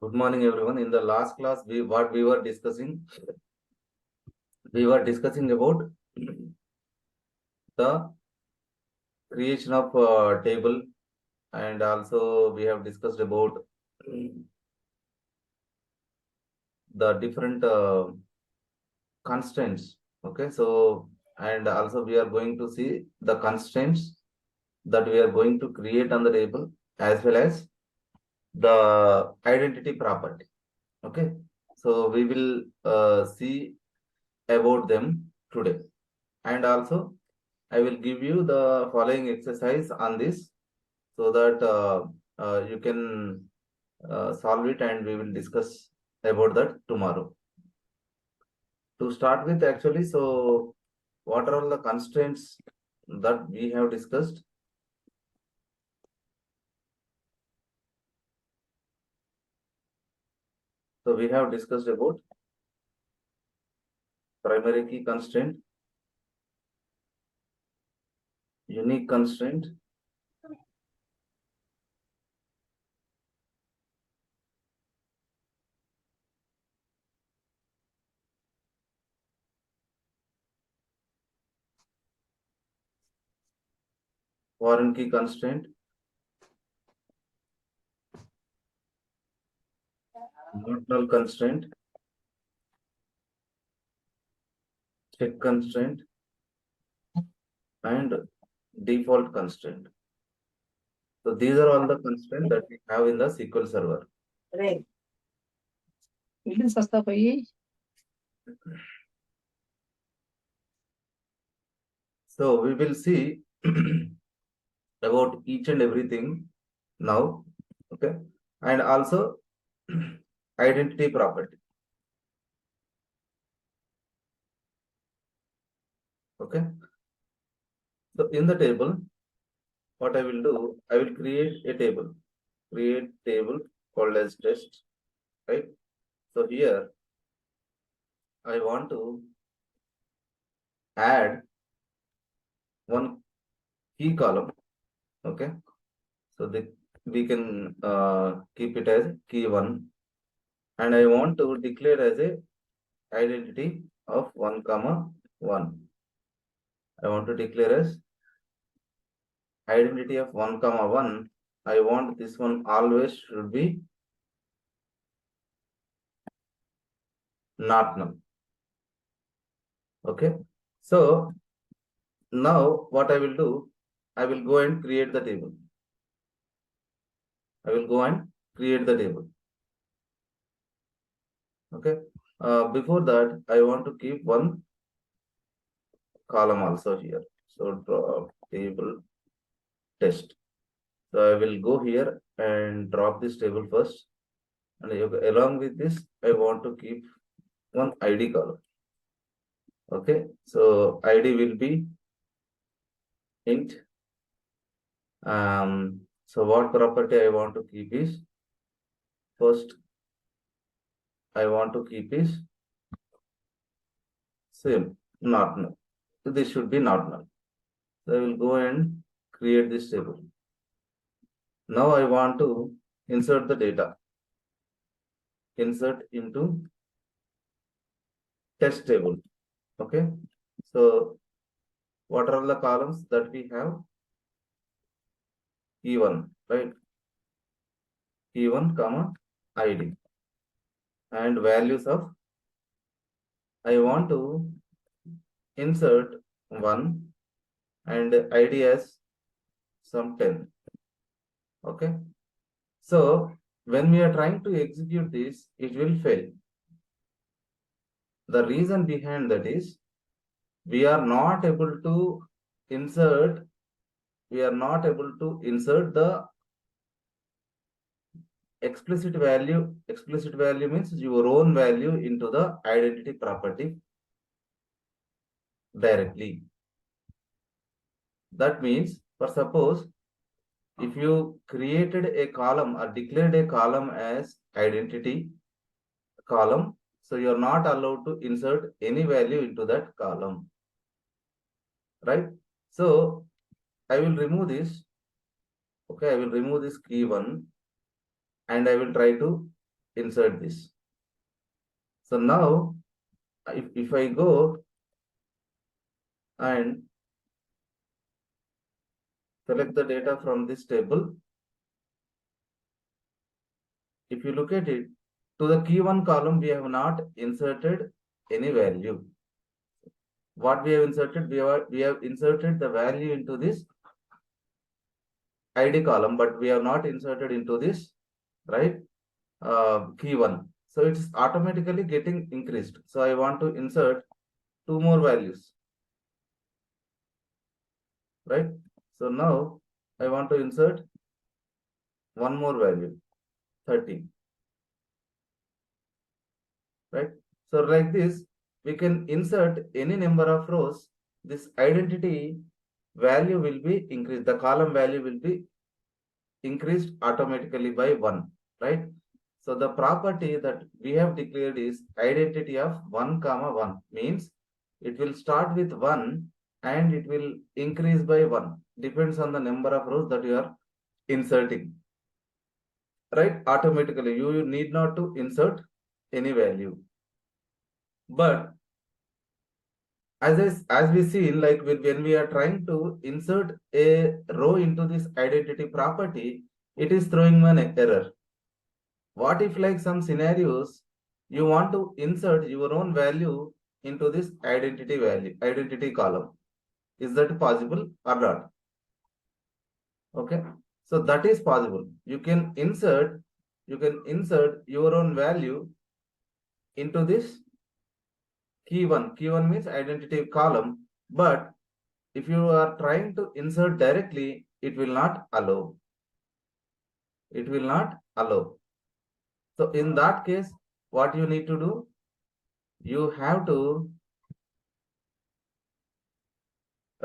Good morning, everyone. In the last class, we were discussing about the creation of table, and also we have discussed about the different constraints. Okay, so and also we are going to see the constraints that we are going to create on the table as well as the identity property. Okay, so we will see about them today. And also I will give you the following exercise on this so that you can solve it, and we will discuss about that tomorrow. To start with, actually, so what are all the constraints that we have discussed? So we have discussed about primary key constraint, unique constraint, foreign key constraint, not null constraint, check constraint, and default constraint. So these are all the constraints that we have in the SQL Server. Right. सस्ता पाइए. So we will see about each and everything now, okay, and also identity property. Okay, so in the table, what I will do, I will create a table, called as test, right? So here I want to add one key column. Okay, so we can keep it as key one, and I want to declare as a identity of 1 comma 1. I want to declare as identity of 1 comma 1. I want this one always should be not null. Okay, so now what I will do, I will go and create the table. I will go and create the table. Okay, before that I want to keep one column also here. So drop table test. So I will go here and drop this table first, and along with this I want to keep one ID column. Okay, so ID will be int. So what property I want to keep is, first I want to keep is same, not null. So this should be not null. So I will go and create this table. Now I want to insert the data. Insert into test table. Okay, so what are the columns that we have? E1, right? E1 comma ID, and values of, I want to insert 1 and ID as some 10. Okay, so when we are trying to execute this, it will fail. The reason behind that is we are not able to insert the explicit value. Explicit value means your own value into the identity property directly. That means, for suppose, if you created a column or declared a column as identity column, so you're not allowed to insert any value into that column, right? So I will remove this. Okay, I will remove this key one, and I will try to insert this. So now if I go and select the data from this table, if you look at it, to the key one column, we have not inserted any value. What we have inserted, we have inserted the value into this ID column, but we have not inserted into this, right, key one. So it's automatically getting increased. So I want to insert two more values, right? So now I want to insert one more value, 30, right? So like this, we can insert any number of rows. This identity value will be increased. The column value will be increased automatically by 1, right? So the property that we have declared is identity of 1 comma 1, means it will start with 1 and it will increase by 1, depends on the number of rows that you are inserting, right? Automatically, you need not to insert any value. But as we see, like when we are trying to insert a row into this identity property, it is throwing an error. What if, like some scenarios, you want to insert your own value into this identity column? Is that possible or not? Okay, so that is possible. You can insert your own value into this key one. Key one means identity column, but if you are trying to insert directly, it will not allow. It will not allow. So in that case, what you need to do, you have to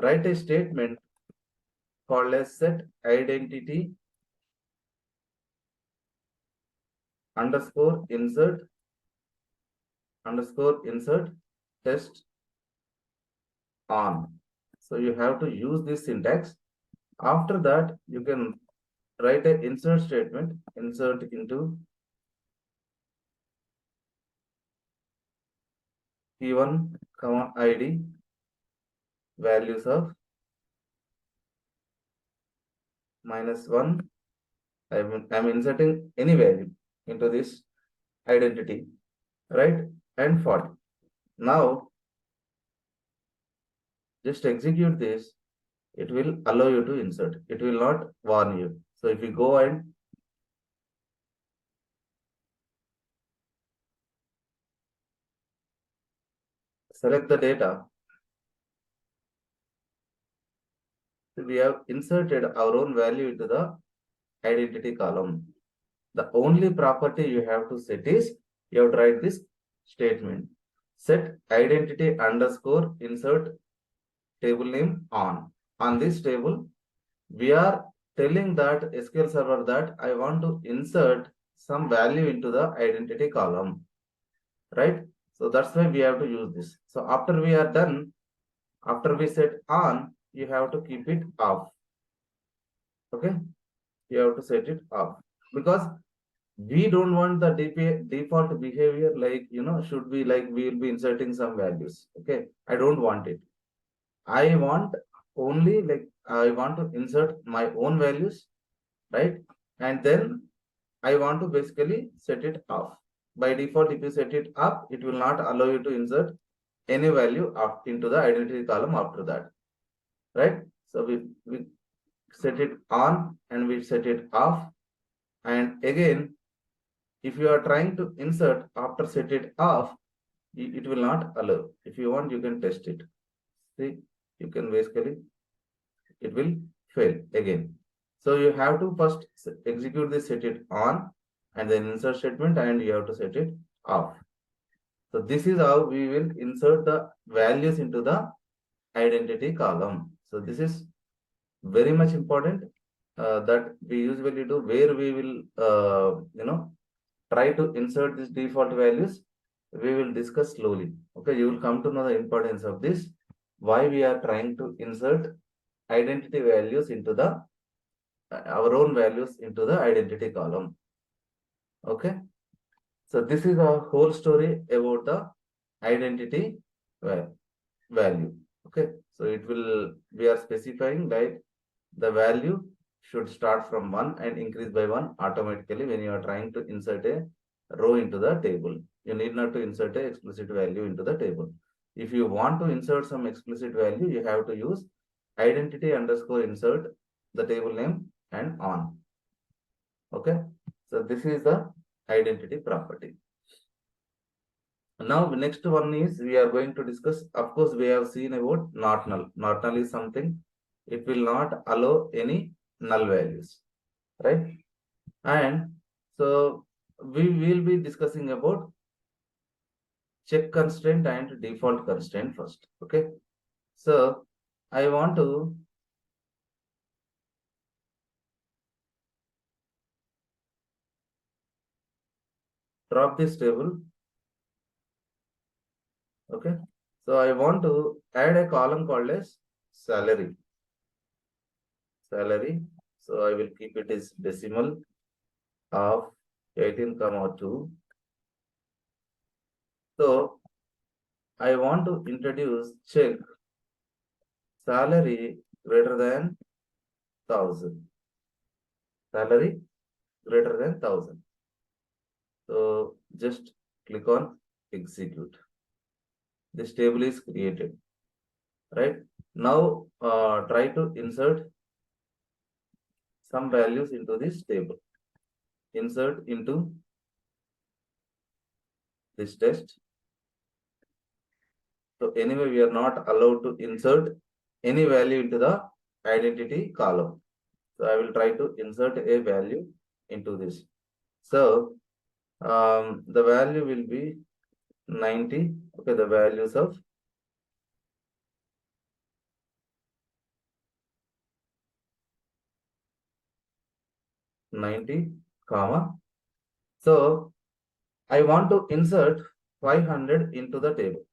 write a statement called as set identity underscore insert test on. So you have to use this syntax. After that, you can write an insert statement, insert into key1 comma id values of -1. I'm inserting any value into this identity, right? And 40. Now just execute this. It will allow you to insert. It will not warn you. So if you go and select the data, we have inserted our own value into the identity column. The only property you have to set is, you have to write this statement, set identity underscore insert table name on. On this table, we are telling that SQL server that I want to insert some value into the identity column, right? So that's why we have to use this. So after we are done, after we set on, you have to keep it off. Okay, you have to set it off, because we don't want the default behavior, like, should be like we will be inserting some values. Okay, I don't want it. I want only, like, I want to insert my own values, right? And then I want to basically set it off. By default, if you set it up, it will not allow you to insert any value up into the identity column after that, right? So we set it on and we set it off. And again, if you are trying to insert after set it off, it will not allow. If you want, you can test it. See, you can basically, it will fail again. So you have to first execute this set it on and then insert statement, and you have to set it off. So this is how we will insert the values into the identity column. So this is very much important that we usually do, where we will try to insert these default values. We will discuss slowly. Okay, you will come to know the importance of this, why we are trying to insert identity values into the our own values into the identity column. Okay, So this is a whole story about the identity value. Okay, so it will, we are specifying that the value should start from 1 and increase by 1 automatically when you are trying to insert a row into the table. You need not to insert a explicit value into the table. If you want to insert some explicit value, you have to use identity underscore insert the table name and on. Okay, so this is the identity property. Now next one is we are going to discuss. Of course, we have seen about not null. Not null is something, it will not allow any null values, right? And so we will be discussing about check constraint and default constraint first. Okay, so I want to drop this table. Okay, so I want to add a column called as salary. So I will keep it as decimal of 18,2. So I want to introduce check salary greater than 1,000. Salary greater than 1,000. So just click on execute. This table is created, right? Now try to insert some values into this table. Insert into this test. So anyway, we are not allowed to insert any value into the identity column. So I will try to insert a value into this. So the value will be 90. Okay, the values of 90, comma. So I want to insert 500 into the table.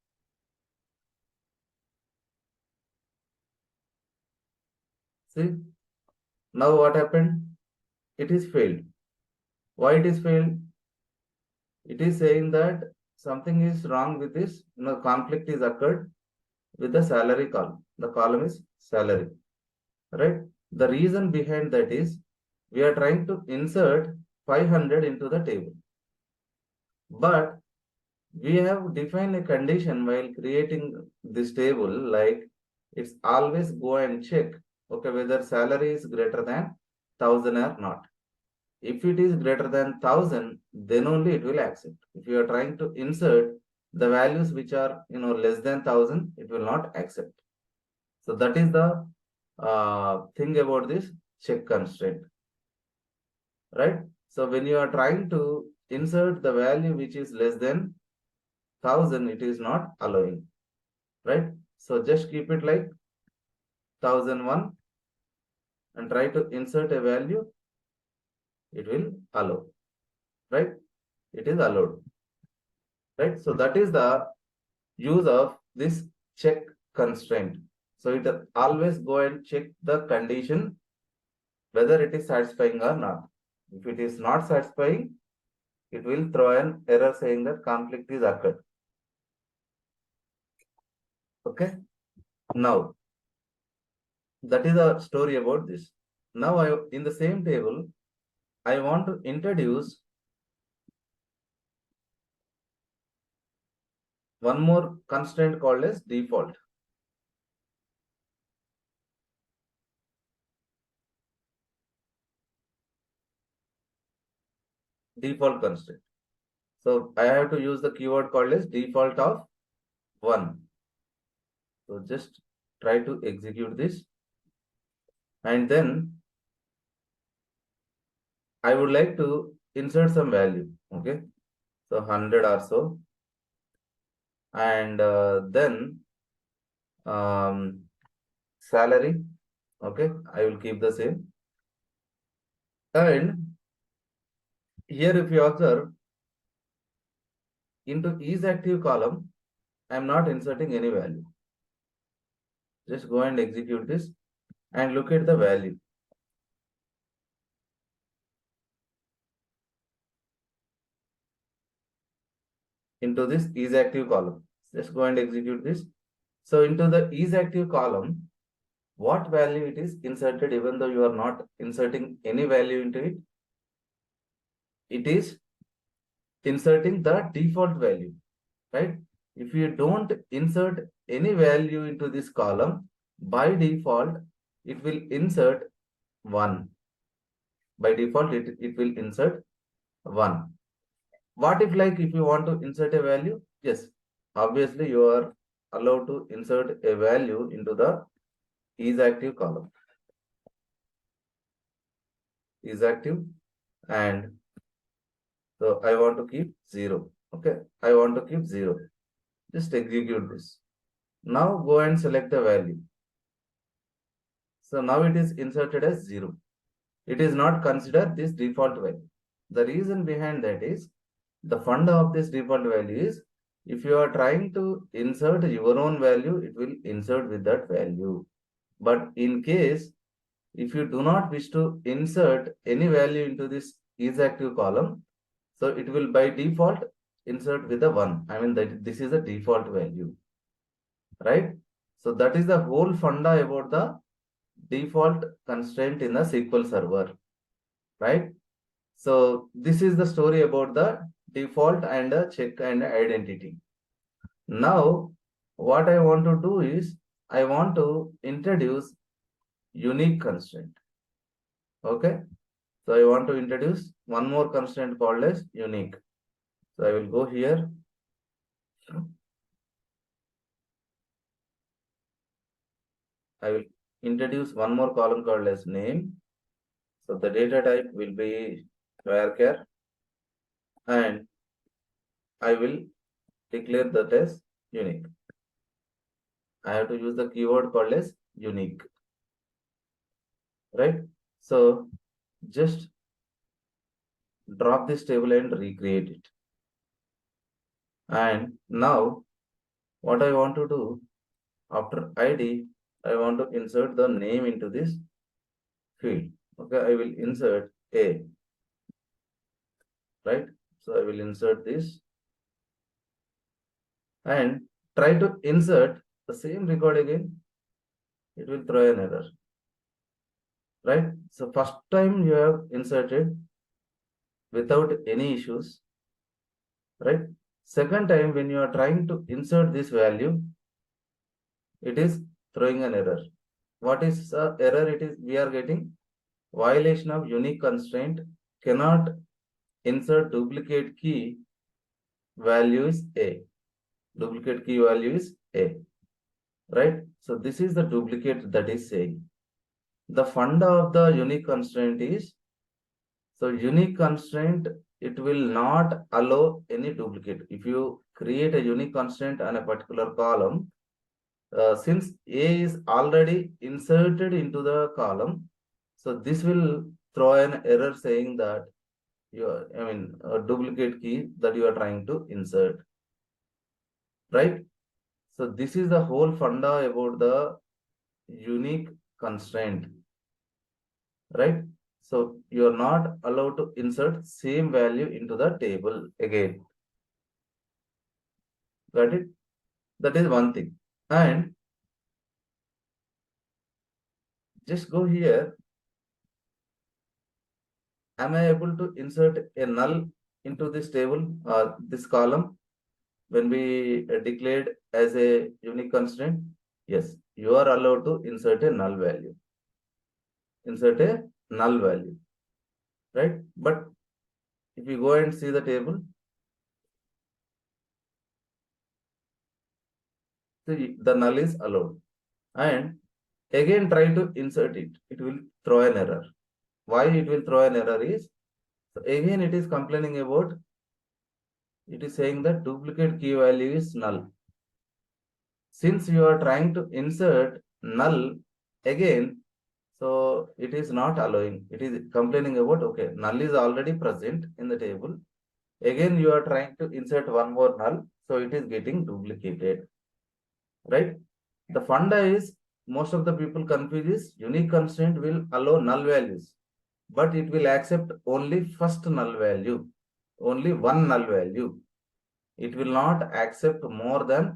See, now what happened? It is failed. Why it is failed? It is saying that something is wrong with this. Conflict is occurred with the salary column. The column is salary, right? The reason behind that is we are trying to insert 500 into the table, but we have defined a condition while creating this table, like it's always go and check, okay, whether salary is greater than 1,000 or not. If it is greater than 1,000, then only it will accept. If you are trying to insert the values which are less than 1,000, it will not accept. So that is the thing about this check constraint, right? So when you are trying to insert the value which is less than 1,000, it is not allowing, right? So just keep it like 1,001 and try to insert a value, it will allow, right? It is allowed, right? So that is the use of this check constraint. So it always go and check the condition whether it is satisfying or not. If it is not satisfying, it will throw an error saying that conflict is occurred. Okay. Now that is a story about this. Now in the same table, I want to introduce one more constraint called as default. Default constraint. So I have to use the keyword called as default of 1. So just try to execute this. And then I would like to insert some value. Okay. So 100 or so. And then salary. Okay. I will keep the same. And here if you observe, into is active column, I am not inserting any value. Just go and execute this and look at the value. into this is active column. Just go and execute this. So into the is active column, what value it is inserted, even though you are not inserting any value into it, it is inserting the default value, right? If you don't insert any value into this column, by default, it will insert 1. By default, it will insert 1. What if, like, if you want to insert a value? Yes, obviously you are allowed to insert a value into the is active column. Is active, and so I want to keep 0. Okay, I want to keep 0. Just execute this. Now go and select the value. So now it is inserted as 0. It is not considered this default value. The reason behind that is, the funda of this default value is, if you are trying to insert your own value, it will insert with that value. But in case, if you do not wish to insert any value into this is active column, so it will by default insert with a 1. I mean that this is a default value, right? So that is the whole funda about the default constraint in the SQL server, right? So this is the story about the default and check and identity. Now, what I want to do is, I want to introduce unique constraint. Okay. So I want to introduce one more constraint called as unique. So I will go here. I will introduce one more column called as name. So the data type will be varchar, and I will declare that as unique. I have to use the keyword called as unique, right? So just drop this table and recreate it. And now what I want to do, after ID, I want to insert the name into this field. Okay, I will insert A, right? So I will insert this and try to insert the same record again. It will throw an error, right? So first time you have inserted without any issues, right? Second time when you are trying to insert this value, it is throwing an error. What is the error? It is, we are getting violation of unique constraint, cannot insert duplicate key value is A. Duplicate key value is A, right? So this is the duplicate that is saying. The funda of the unique constraint is, so unique constraint, it will not allow any duplicate. If you create a unique constraint on a particular column, since A is already inserted into the column, so this will throw an error saying that a duplicate key that you are trying to insert, right? So this is the whole funda about the unique constraint, right? So you are not allowed to insert same value into the table again. Got it? That is one thing. And just go here. Am I able to insert a null into this table or this column when we declared as a unique constraint? Yes, you are allowed to insert a null value. Insert a null value, right? But if you go and see the table, the null is allowed. And again try to insert it. It will throw an error. Why it will throw an error is, so again it is complaining about, it is saying that duplicate key value is null. Since you are trying to insert null again, so it is not allowing. It is complaining about, okay, null is already present in the table. Again, you are trying to insert one more null, so it is getting duplicated, right? The funda is, most of the people confuse is, unique constraint will allow null values, but it will accept only first null value, only one null value. it will not accept more than